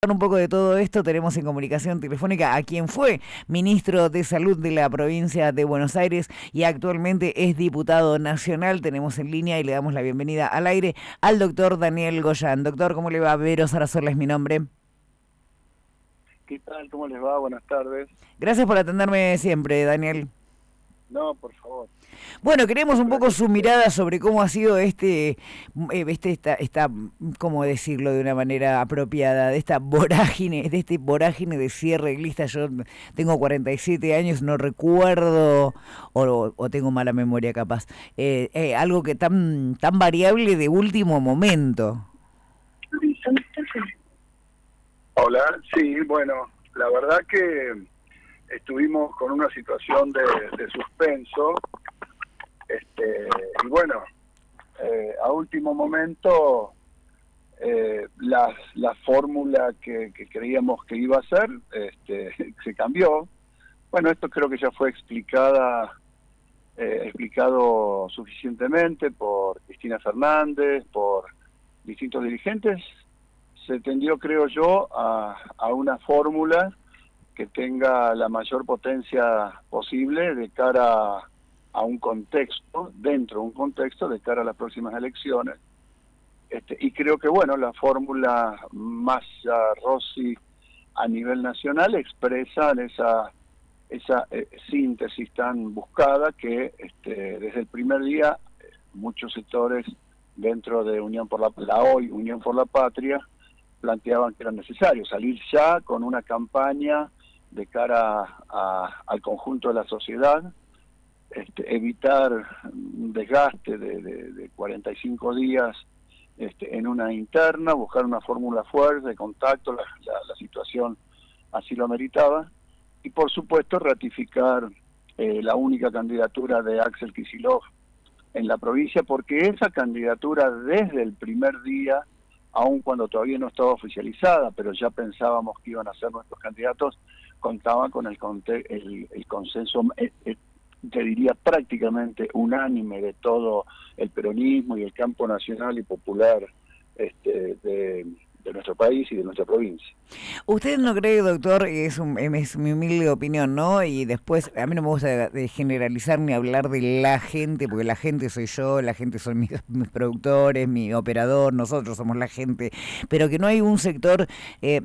Un poco de todo esto tenemos en comunicación telefónica a quien fue ministro de Salud de la provincia de Buenos Aires y actualmente es diputado nacional. Tenemos en línea y le damos la bienvenida al aire al doctor Daniel Goyan. Doctor, ¿cómo le va? Vero Sarasola es mi nombre. ¿Qué tal? ¿Cómo les va? Buenas tardes. Gracias por atenderme siempre, Daniel. No, por favor. Bueno, queremos un poco Gracias a su usted. mirada sobre cómo ha sido ¿cómo decirlo de una manera apropiada? De este vorágine de cierre de lista. Yo tengo 47 años, no recuerdo, o tengo mala memoria capaz, algo que tan variable de último momento. Hola, sí, bueno, la verdad que estuvimos con una situación de suspenso, y bueno, a último momento la fórmula que creíamos que iba a ser, se cambió. Bueno, esto creo que ya fue explicado suficientemente por Cristina Fernández, por distintos dirigentes. Se tendió, creo yo, a una fórmula que tenga la mayor potencia posible de cara a un contexto, dentro de un contexto de cara a las próximas elecciones. Y creo que, bueno, la fórmula Massa-Rossi a nivel nacional expresan esa síntesis tan buscada que desde el primer día muchos sectores dentro de la hoy Unión por la Patria planteaban que era necesario salir ya con una campaña de cara al conjunto de la sociedad, evitar un desgaste de 45 días en una interna, buscar una fórmula fuerte de contacto, la situación así lo ameritaba, y por supuesto ratificar la única candidatura de Axel Kicillof en la provincia, porque esa candidatura desde el primer día, aun cuando todavía no estaba oficializada, pero ya pensábamos que iban a ser nuestros candidatos, contaba con el consenso, te diría prácticamente unánime de todo el peronismo y el campo nacional y popular de nuestro país y de nuestra provincia. ¿Usted no cree, doctor, es mi humilde opinión, ¿no? Y después, a mí no me gusta de generalizar ni hablar de la gente, porque la gente soy yo, la gente son mis productores, mi operador, nosotros somos la gente, pero que no hay un sector,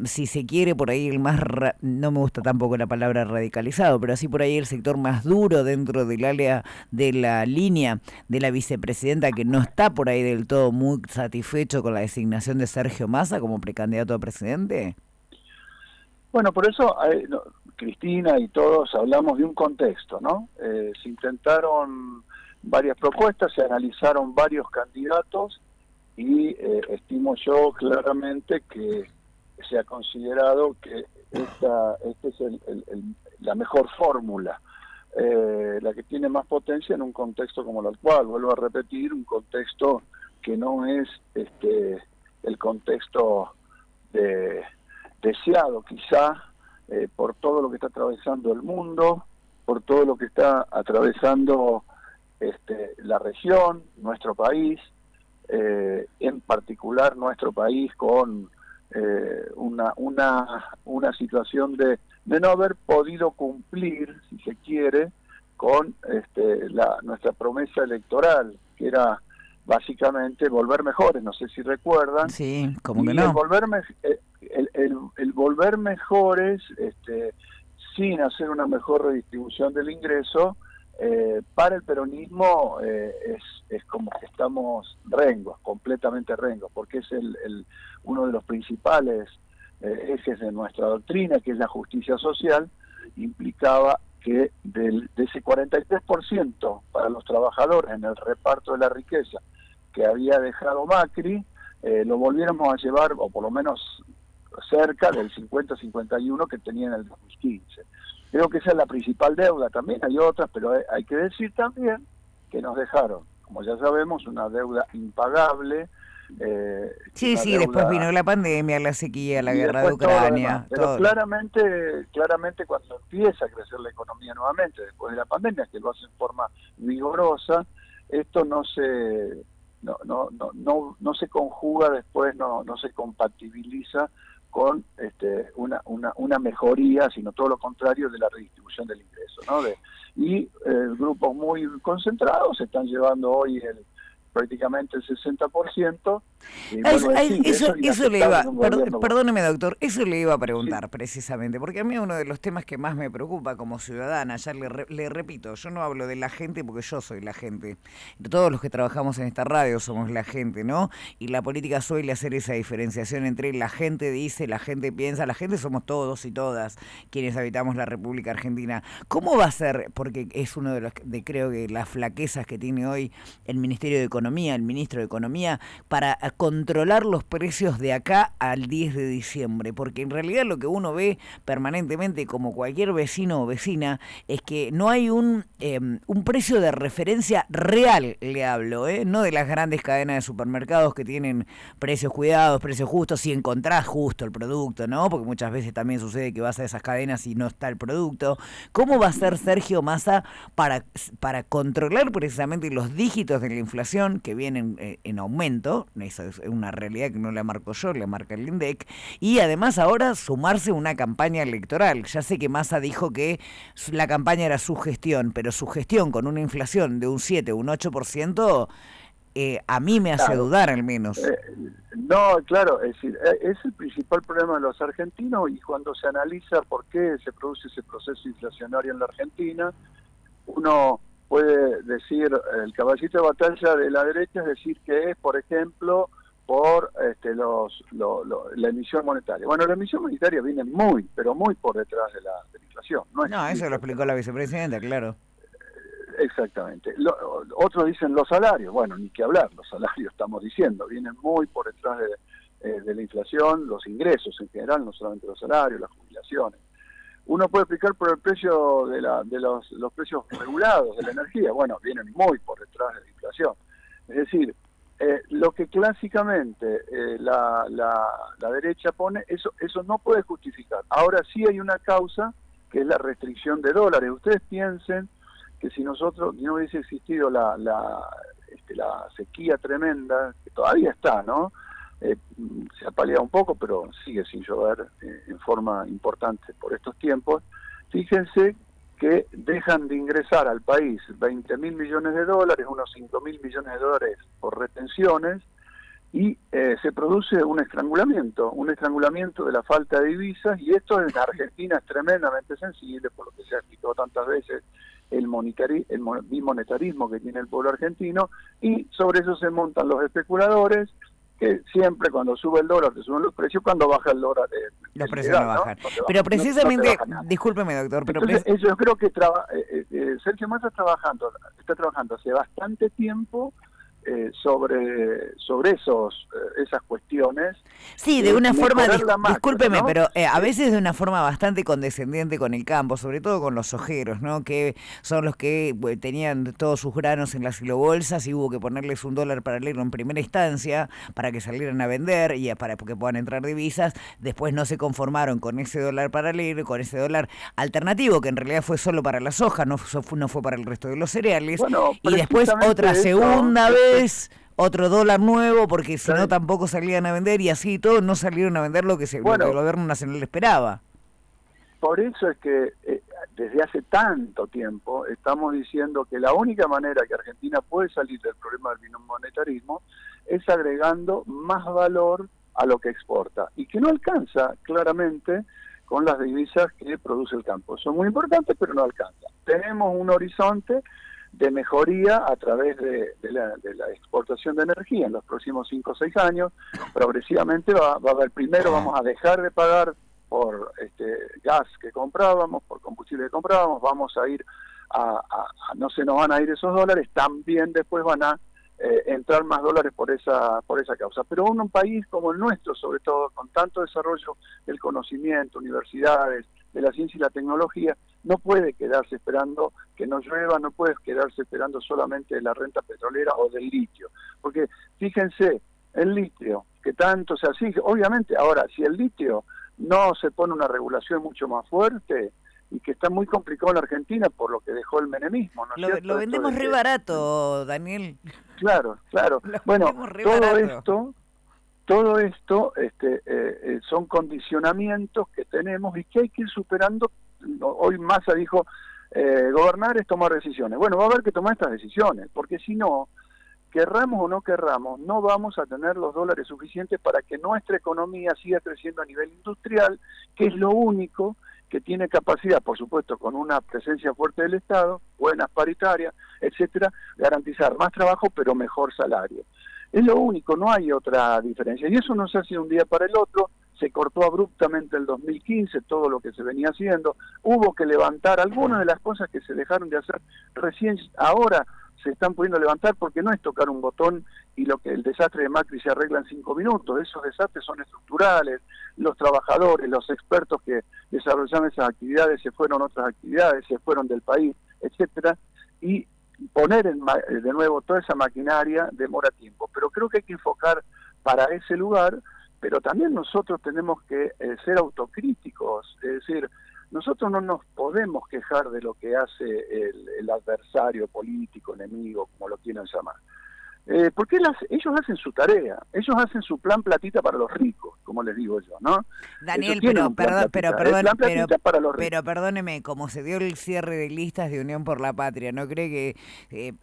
si se quiere, por ahí el no me gusta tampoco la palabra radicalizado, pero así por ahí el sector más duro dentro del área de la línea de la vicepresidenta, que no está por ahí del todo muy satisfecho con la designación de Sergio Massa como precandidato a presidente. Bueno, por eso Cristina y todos hablamos de un contexto, ¿no? Se intentaron varias propuestas, se analizaron varios candidatos y estimo yo claramente que se ha considerado que esta es la mejor fórmula, la que tiene más potencia en un contexto como el actual. Vuelvo a repetir, un contexto que no es el contexto deseado quizá por todo lo que está atravesando el mundo, por todo lo que está atravesando la región, nuestro país, en particular nuestro país con una situación de no haber podido cumplir, si se quiere, con nuestra promesa electoral, que era básicamente volver mejores, no sé si recuerdan, Sí, como que y el no. volver el volver mejores sin hacer una mejor redistribución del ingreso para el peronismo es como que estamos rengos, completamente rengos, porque es uno de los principales ejes de nuestra doctrina, que es la justicia social. Implicaba que de ese 43% para los trabajadores en el reparto de la riqueza que había dejado Macri, lo volviéramos a llevar, o por lo menos cerca del 50-51 que tenía en el 2015. Creo que esa es la principal deuda. También hay otras, pero hay que decir también que nos dejaron, como ya sabemos, una deuda impagable, Sí, una sí, después deuda, vino la pandemia, la sequía, la y guerra de después todo lo demás. Ucrania, Pero todo. claramente cuando empieza a crecer la economía nuevamente, después de la pandemia, que lo hace en forma vigorosa, esto no se conjuga después, no se compatibiliza con una mejoría, sino todo lo contrario de la redistribución del ingreso, ¿no? Y grupos muy concentrados se están llevando hoy prácticamente el 60%. Y eso le iba, perdóneme gobierno. doctor, eso le iba a preguntar Sí. precisamente, porque a mí uno de los temas que más me preocupa como ciudadana, ya le repito, yo no hablo de la gente porque yo soy la gente, todos los que trabajamos en esta radio somos la gente, ¿no? Y la política suele hacer esa diferenciación entre la gente dice, la gente piensa, la gente somos todos y todas quienes habitamos la República Argentina. ¿Cómo va a ser? Porque es uno de los, creo que las flaquezas que tiene hoy el Ministerio de Economía, el ministro de Economía, para controlar los precios de acá al 10 de diciembre, porque en realidad lo que uno ve permanentemente como cualquier vecino o vecina es que no hay un precio de referencia real, le hablo, no de las grandes cadenas de supermercados que tienen precios cuidados, precios justos, si encontrás justo el producto, ¿no? Porque muchas veces también sucede que vas a esas cadenas y no está el producto. ¿Cómo va a ser Sergio Massa para controlar precisamente los dígitos de la inflación que vienen en aumento? Eso es una realidad que no la marco yo, la marca el INDEC, y además ahora sumarse a una campaña electoral. Ya sé que Massa dijo que la campaña era su gestión, pero su gestión con una inflación de un 7 o un 8%, a mí me hace dudar al menos. No, claro, es decir, es el principal problema de los argentinos, y cuando se analiza por qué se produce ese proceso inflacionario en la Argentina, uno puede decir, el caballito de batalla de la derecha es decir que es, por ejemplo, por la emisión monetaria. Bueno, la emisión monetaria viene muy, pero muy por detrás de la inflación. No, eso lo explicó la vicepresidenta, claro. Exactamente. Otros dicen los salarios. Bueno, ni que hablar, los salarios estamos diciendo, vienen muy por detrás de la inflación, los ingresos en general, no solamente los salarios, las jubilaciones. Uno puede explicar por el precio de los precios regulados de la energía. Bueno, vienen muy por detrás de la inflación. Es decir, lo que clásicamente la derecha pone, eso no puede justificar. Ahora sí hay una causa, que es la restricción de dólares. Ustedes piensen que si no hubiese existido la sequía tremenda, que todavía está, ¿no? Se ha paliado un poco, pero sigue sin llover en forma importante por estos tiempos. Fíjense que dejan de ingresar al país 20.000 millones de dólares, unos 5.000 millones de dólares por retenciones, y se produce un estrangulamiento de la falta de divisas, y esto en Argentina es tremendamente sensible, por lo que se ha explicado tantas veces, el bimonetarismo que tiene el pueblo argentino, y sobre eso se montan los especuladores, que siempre cuando sube el dólar te suben los precios, cuando baja el dólar los precios no bajan. Pero precisamente, discúlpeme doctor, pero entonces, yo creo que Sergio Massa está trabajando hace bastante tiempo sobre esas cuestiones. Sí, de una forma, discúlpeme, ¿no? pero a veces de una forma bastante condescendiente con el campo, sobre todo con los sojeros, ¿no? Que son los que tenían todos sus granos en las silobolsas y hubo que ponerles $1 paralelo en primera instancia para que salieran a vender y para que puedan entrar divisas. Después no se conformaron con ese dólar paralelo, con ese dólar alternativo, que en realidad fue solo para la soja, no fue para el resto de los cereales. Bueno, y después otra segunda vez otro dólar nuevo, porque si no tampoco salían a vender, y así todos no salieron a vender lo que el gobierno nacional esperaba. Por eso es que desde hace tanto tiempo estamos diciendo que la única manera que Argentina puede salir del problema del bimonetarismo es agregando más valor a lo que exporta, y que no alcanza claramente con las divisas que produce el campo. Son muy importantes, pero no alcanza. Tenemos un horizonte de mejoría a través de la exportación de energía en los próximos 5 o 6 años. Progresivamente va a haber, primero vamos a dejar de pagar por gas que comprábamos, por combustible que comprábamos, vamos a ir no se nos van a ir esos dólares, también después van a entrar más dólares por esa causa. Pero un país como el nuestro, sobre todo con tanto desarrollo del conocimiento, universidades, de la ciencia y la tecnología, no puede quedarse esperando que no llueva, no puede quedarse esperando solamente de la renta petrolera o del litio. Porque fíjense, el litio, que tanto se exige, obviamente, ahora, si el litio no se pone una regulación mucho más fuerte, y que está muy complicado en la Argentina por lo que dejó el menemismo, ¿no es cierto? Lo vendemos re barato, Daniel. Claro. Bueno, todo esto todo esto son condicionamientos que tenemos y que hay que ir superando. Hoy Massa dijo, gobernar es tomar decisiones. Bueno, va a haber que tomar estas decisiones, porque si no, querramos o no querramos, no vamos a tener los dólares suficientes para que nuestra economía siga creciendo a nivel industrial, que es lo único que tiene capacidad, por supuesto, con una presencia fuerte del Estado, buenas paritarias, etcétera, garantizar más trabajo pero mejor salario. Es lo único, no hay otra diferencia. Y eso no se hace de un día para el otro, se cortó abruptamente el 2015 todo lo que se venía haciendo, hubo que levantar algunas de las cosas que se dejaron de hacer recién ahora, se están pudiendo levantar porque no es tocar un botón y el desastre de Macri se arregla en 5 minutos. Esos desastres son estructurales, los trabajadores, los expertos que desarrollaban esas actividades se fueron a otras actividades, se fueron del país, etcétera, y poner de nuevo toda esa maquinaria demora tiempo. Pero creo que hay que enfocar para ese lugar, pero también nosotros tenemos que ser autocríticos, es decir, nosotros no nos podemos quejar de lo que hace el adversario político, enemigo, como lo quieran llamar. Porque ellos hacen su tarea, ellos hacen su plan platita para los ricos, como les digo yo, ¿no? Daniel, pero perdóneme, como se dio el cierre de listas de Unión por la Patria, ¿no cree que,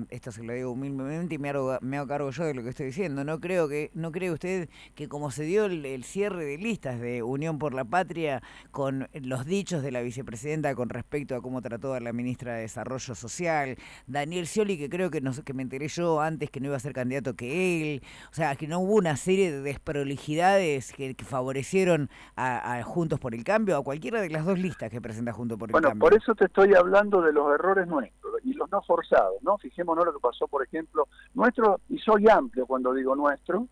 esto se lo digo humildemente y me hago cargo yo de lo que estoy diciendo, no cree usted que como se dio el cierre de listas de Unión por la Patria con los dichos de la vicepresidenta con respecto a cómo trató a la ministra de Desarrollo Social, Daniel Scioli, que creo que me enteré yo antes que no iba a ser candidato que él, o sea, que no hubo una serie de desprolijidades que favorecieron a Juntos por el Cambio, a cualquiera de las dos listas que presenta Juntos por el Cambio. Bueno, por eso te estoy hablando de los errores nuestros y los no forzados, ¿no? Fijémonos lo que pasó, por ejemplo, nuestro, y soy amplio cuando digo nuestro,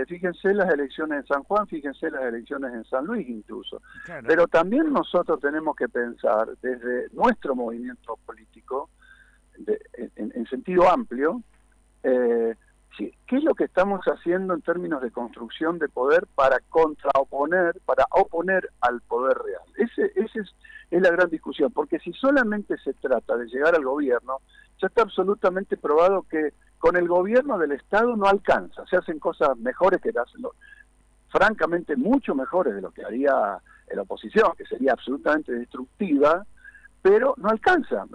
fíjense las elecciones en San Juan, fíjense las elecciones en San Luis incluso. Claro. Pero también nosotros tenemos que pensar desde nuestro movimiento político, en sentido amplio, ¿qué es lo que estamos haciendo en términos de construcción de poder para oponer al poder real? Esa es la gran discusión, porque si solamente se trata de llegar al gobierno, ya está absolutamente probado que con el gobierno del Estado no alcanza, se hacen cosas mejores que hacen, francamente mucho mejores de lo que haría la oposición, que sería absolutamente destructiva, pero no alcanza.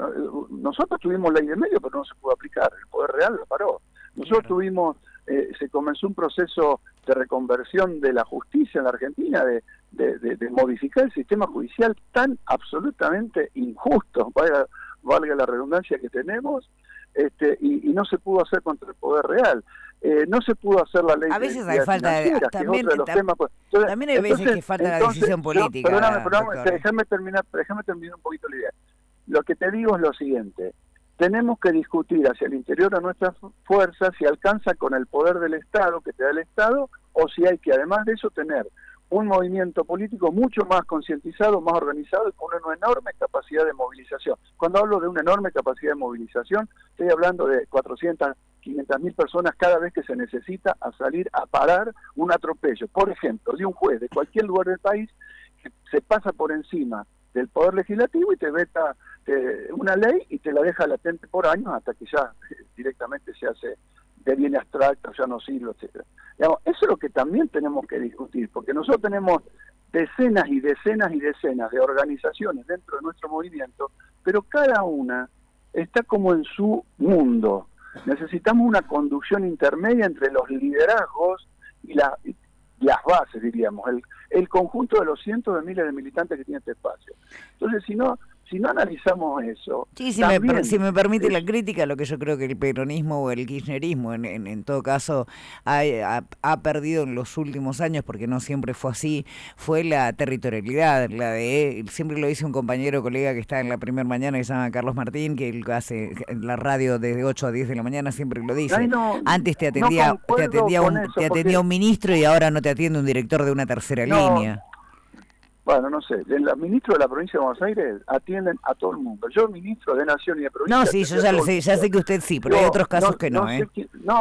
Nosotros tuvimos ley de medio, pero no se pudo aplicar, el poder real lo paró. Nosotros tuvimos, se comenzó un proceso de reconversión de la justicia en la Argentina, de modificar el sistema judicial tan absolutamente injusto, valga la redundancia que tenemos, y no se pudo hacer contra el poder real. No se pudo hacer la ley. A veces hay falta de... También hay veces que falta la decisión política. Perdóname, déjame terminar un poquito la idea. Lo que te digo es lo siguiente. Tenemos que discutir hacia el interior de nuestras fuerzas si alcanza con el poder del Estado, que te da el Estado, o si hay que, además de eso, tener un movimiento político mucho más concientizado, más organizado y con una enorme capacidad de movilización. Cuando hablo de una enorme capacidad de movilización, estoy hablando de 400, 500.000 personas cada vez que se necesita a salir a parar un atropello, por ejemplo, de un juez de cualquier lugar del país que se pasa por encima del Poder Legislativo y te veta una ley y te la deja latente por años hasta que ya directamente se hace de bien abstracto, ya no sirve, etcétera. Digamos, eso es lo que también tenemos que discutir, porque nosotros tenemos decenas y decenas y decenas de organizaciones dentro de nuestro movimiento, pero cada una está como en su mundo. Necesitamos una conducción intermedia entre los liderazgos y las bases, diríamos, el conjunto de los cientos de miles de militantes que tiene este espacio. Entonces, si no analizamos eso... Sí, si me permite la crítica, lo que yo creo que el peronismo o el kirchnerismo, en todo caso, ha perdido en los últimos años, porque no siempre fue así, fue la territorialidad, siempre lo dice un compañero, colega que está en la primera mañana, que se llama Carlos Martín, que él hace la radio desde 8 a 10 de la mañana, siempre lo dice. Antes te atendía un ministro y ahora no te atiende un director de una tercera línea. Bueno, no sé, los ministros de la provincia de Buenos Aires atienden a todo el mundo. Yo, ministro de Nación y de provincia... No, sí, yo ya sé que usted sí, pero hay otros casos que no, ¿eh?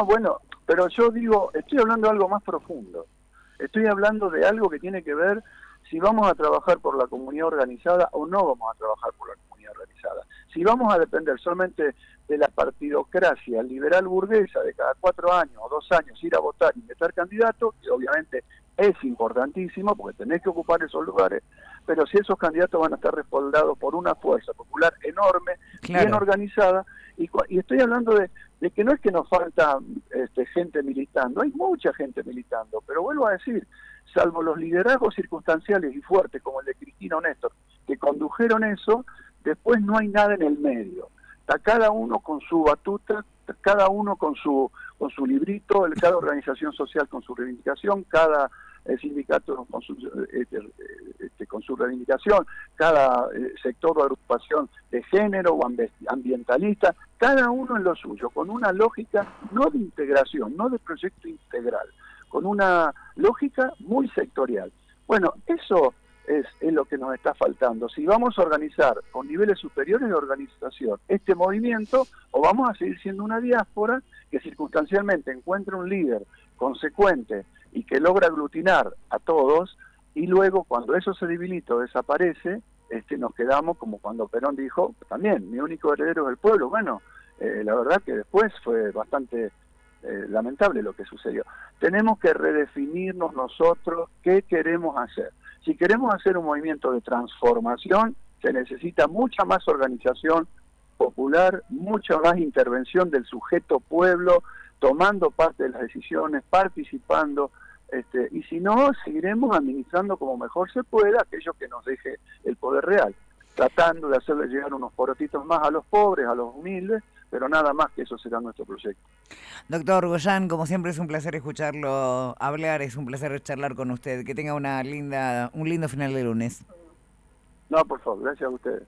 Bueno, pero yo digo, estoy hablando de algo más profundo. Estoy hablando de algo que tiene que ver si vamos a trabajar por la comunidad organizada o no vamos a trabajar por la comunidad organizada. Si vamos a depender solamente de la partidocracia liberal burguesa de cada 4 años o 2 años ir a votar y meter candidatos, que obviamente es importantísimo porque tenés que ocupar esos lugares, pero si esos candidatos van a estar respaldados por una fuerza popular enorme, claro, bien organizada, y estoy hablando de que no es que nos falta gente militando, hay mucha gente militando, pero vuelvo a decir, salvo los liderazgos circunstanciales y fuertes como el de Cristina o Néstor, que condujeron eso, después no hay nada en el medio. Está cada uno con su batuta, cada uno con su librito, cada organización social con su reivindicación, cada sindicato con su reivindicación, cada sector o agrupación de género o ambientalista, cada uno en lo suyo, con una lógica no de integración, no de proyecto integral, con una lógica muy sectorial. Bueno, eso es lo que nos está faltando. Si vamos a organizar con niveles superiores de organización este movimiento, o vamos a seguir siendo una diáspora que circunstancialmente encuentre un líder consecuente y que logra aglutinar a todos, y luego cuando eso se debilita o desaparece, nos quedamos como cuando Perón dijo, también, mi único heredero es el pueblo. Bueno, la verdad que después fue bastante lamentable lo que sucedió. Tenemos que redefinirnos nosotros qué queremos hacer. Si queremos hacer un movimiento de transformación, se necesita mucha más organización popular, mucha más intervención del sujeto pueblo, tomando parte de las decisiones, participando, y si no, seguiremos administrando como mejor se pueda aquello que nos deje el poder real, tratando de hacerle llegar unos porotitos más a los pobres, a los humildes, pero nada más, que eso será nuestro proyecto. Doctor Goyan, como siempre es un placer escucharlo hablar, es un placer charlar con usted. Que tenga un lindo final de lunes. No, por favor, gracias a ustedes.